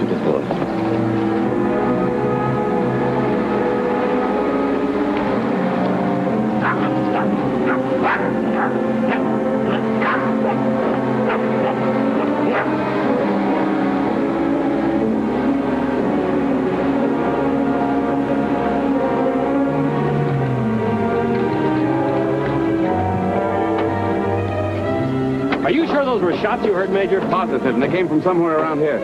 beautiful. Are you sure those were shots you heard, Major? Positive, and they came from somewhere around here.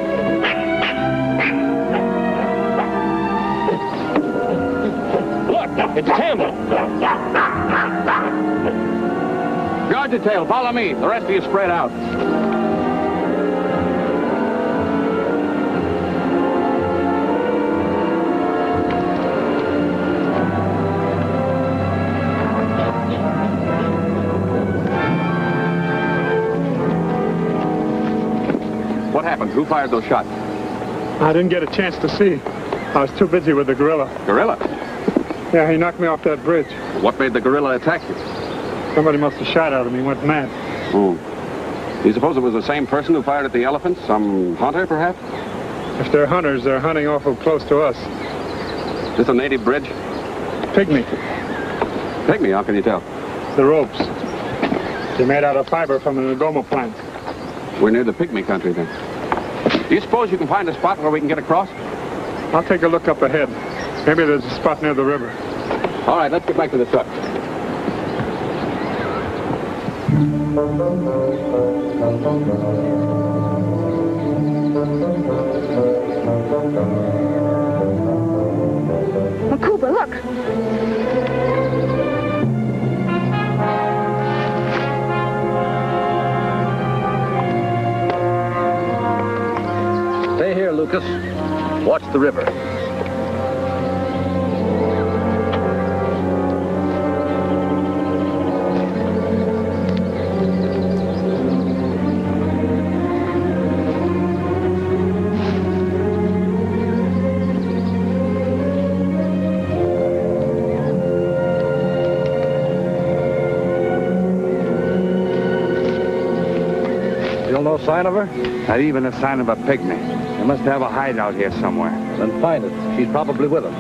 Look, it's Tembo. Guard your tail. Follow me. The rest of you spread out. What happened? Who fired those shots? I didn't get a chance to see. I was too busy with the gorilla. Gorilla? Yeah, he knocked me off that bridge. What made the gorilla attack you? Somebody must have shot at him. He went mad. Do you suppose it was the same person who fired at the elephants? Some hunter, perhaps? If they're hunters, they're hunting awful close to us. Is this a native bridge? Pygmy. Pygmy? How can you tell? The ropes. They're made out of fiber from an agoma plant. We're near the Pygmy country, then. Do you suppose you can find a spot where we can get across? I'll take a look up ahead. Maybe there's a spot near the river. All right, let's get back to the truck. Makuba, look. Stay here, Lucas. Watch the river. Still no sign of her? Not even a sign of a pygmy. They must have a hideout here somewhere. Then find it. She's probably with them.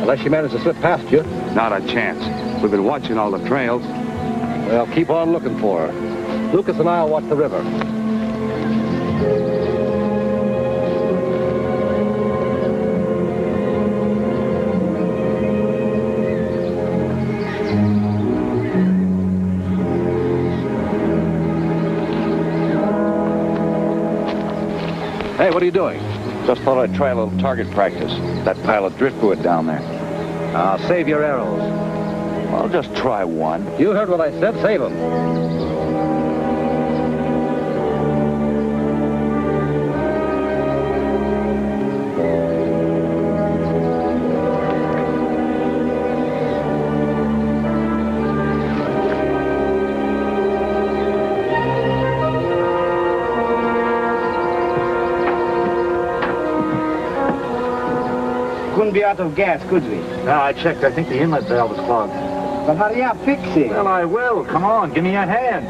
Unless she managed to slip past you. Not a chance. We've been watching all the trails. Well, keep on looking for her. Lucas and I'll watch the river. Hey, what are you doing? Just thought I'd try a little target practice. That pile of driftwood down there. Now, save your arrows. I'll just try one. You heard what I said. Save them. Couldn't be out of gas, could we? No, I checked. I think the inlet valve is clogged. But hurry up, fix it. Well, I will. Come on, give me a hand.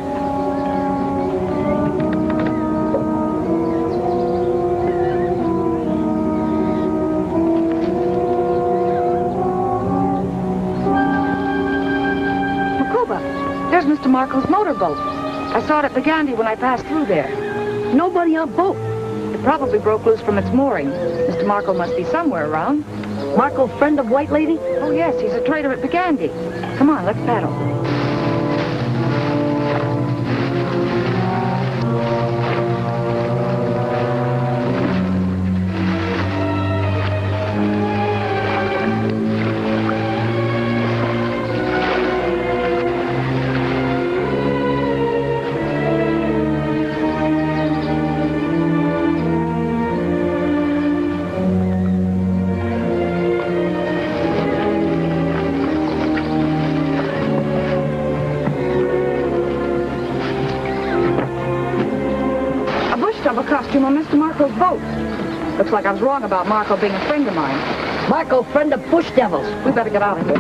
Makuba, there's Mr. Marco's motorboat. I saw it at Pagandi when I passed through there. Nobody on boat. It probably broke loose from its mooring. Mr. Marco must be somewhere around. Marco, friend of White Lady? Oh, yes, he's a trader at Pagandi. Come on, let's paddle. Costume on Mr. Marco's boat. Looks like I was wrong about Marco being a friend of mine. Marco, friend of bush devils. We better get out of here.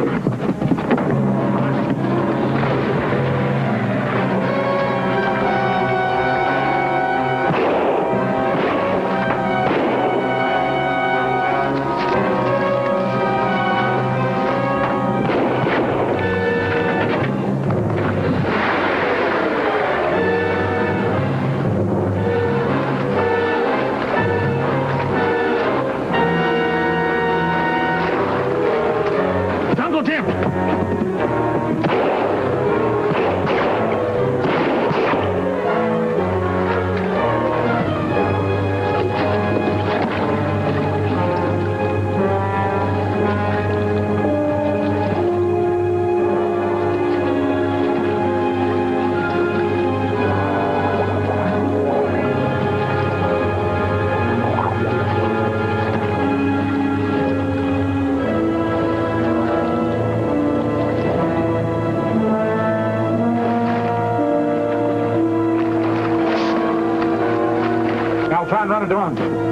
Start it on.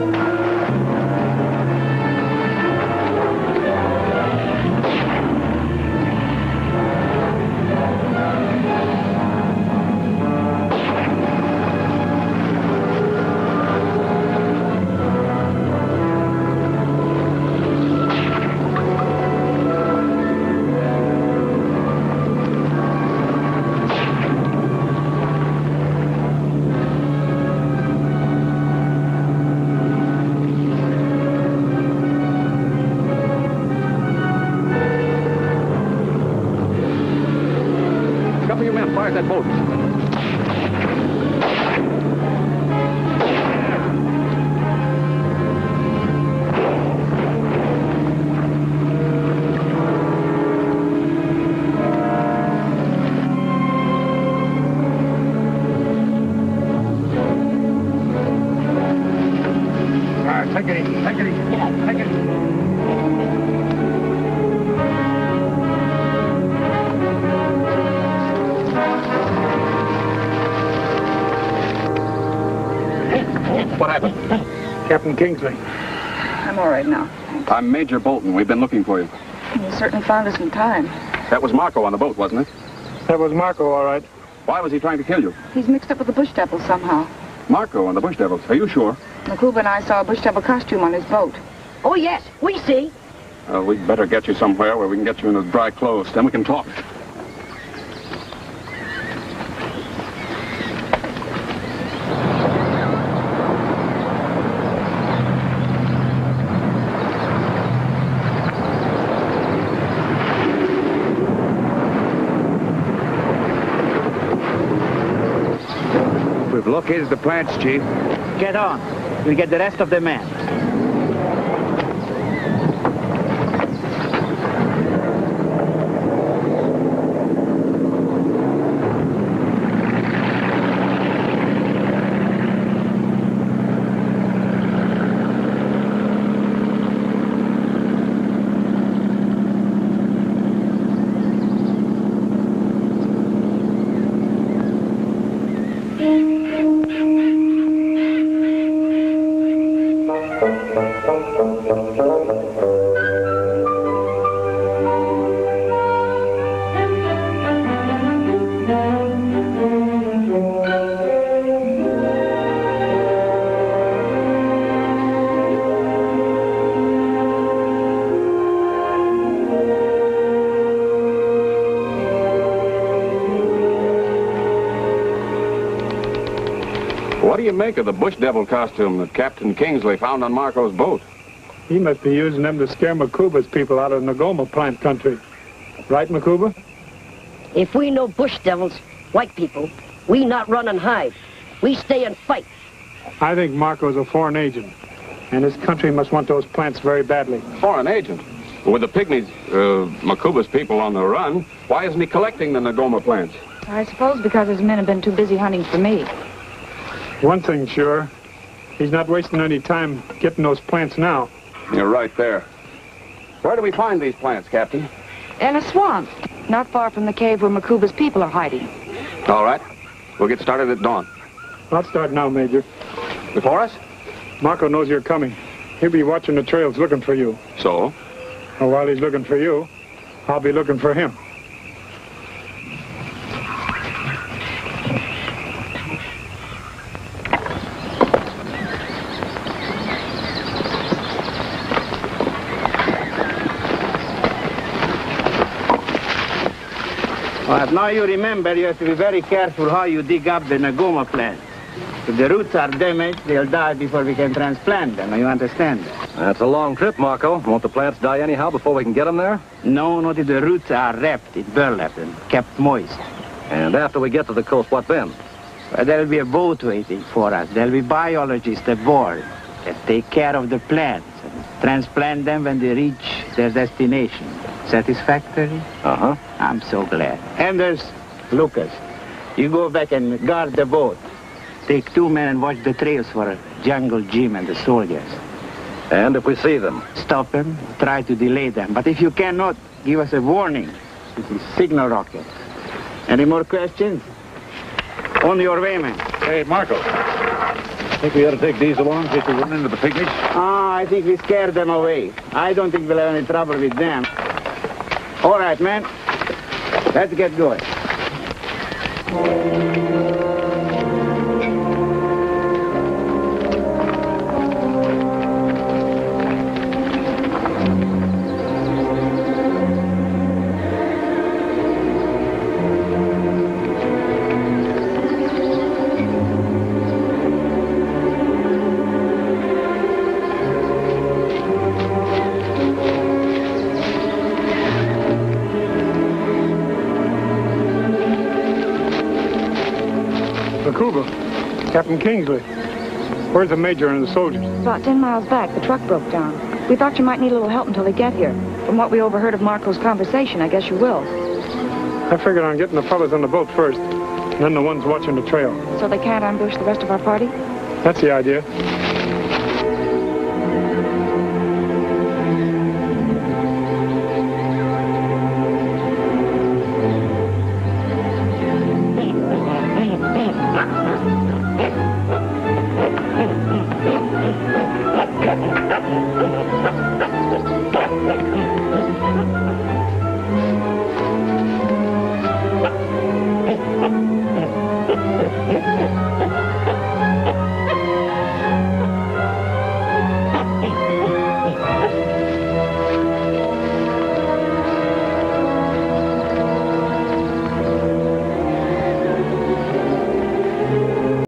Fire that boat. All right, take it easy. Take it easy. Yeah, take it easy. What happened? Captain Kingsley. I'm all right now. I'm Major Bolton. We've been looking for you. You certainly found us in time. That was Marco on the boat, wasn't it? That was Marco, all right. Why was he trying to kill you? He's mixed up with the bush devils somehow. Marco and the Bush Devils. Are you sure? McCuba and I saw a bush devil costume on his boat. Oh, yes, we see. We'd better get you somewhere where we can get you in the dry clothes. Then we can talk. We've located the plants, Chief. Get on. We'll get the rest of the men. What do you make of the Bush Devil costume that Captain Kingsley found on Marco's boat? He must be using them to scare McCuba's people out of Ngoma plant country. Right, McCuba? If we know bush devils, white people, we not run and hide. We stay and fight. I think Marco's a foreign agent, and his country must want those plants very badly. Foreign agent? With the Pygmies, McCuba's people on the run, why isn't he collecting the Ngoma plants? I suppose because his men have been too busy hunting for me. One thing sure, he's not wasting any time getting those plants now. You're right there. Where do we find these plants, Captain? In a swamp, not far from the cave where McCuba's people are hiding. All right. We'll get started at dawn. I'll start now, Major. Before us? Marco knows you're coming. He'll be watching the trails looking for you. So? Well, while he's looking for you, I'll be looking for him. But now you remember you have to be very careful how you dig up the Ngoma plants. If the roots are damaged, they'll die before we can transplant them. You understand? That's a long trip, Marco. Won't the plants die anyhow before we can get them there? No, not if the roots are wrapped in burlap and kept moist. And after we get to the coast, what then? Well, there'll be a boat waiting for us. There'll be biologists aboard that take care of the plants and transplant them when they reach their destination. Satisfactory? Uh-huh. I'm so glad. Anders, Lucas, you go back and guard the boat. Take 2 men and watch the trails for Jungle Jim and the soldiers. And if we see them? Stop them, try to delay them. But if you cannot, give us a warning. This is signal rocket. Any more questions? On your way, man. Hey, Marco. Think we ought to take these along in case we run into the pygmies? I think we scared them away. I don't think we'll have any trouble with them. All right, man. Let's get going. Captain Kingsley. Where's the major and the soldiers? About 10 miles back, the truck broke down. We thought you might need a little help until they get here. From what we overheard of Marco's conversation, I guess you will. I figured on getting the fellas on the boat first, and then the ones watching the trail. So they can't ambush the rest of our party? That's the idea.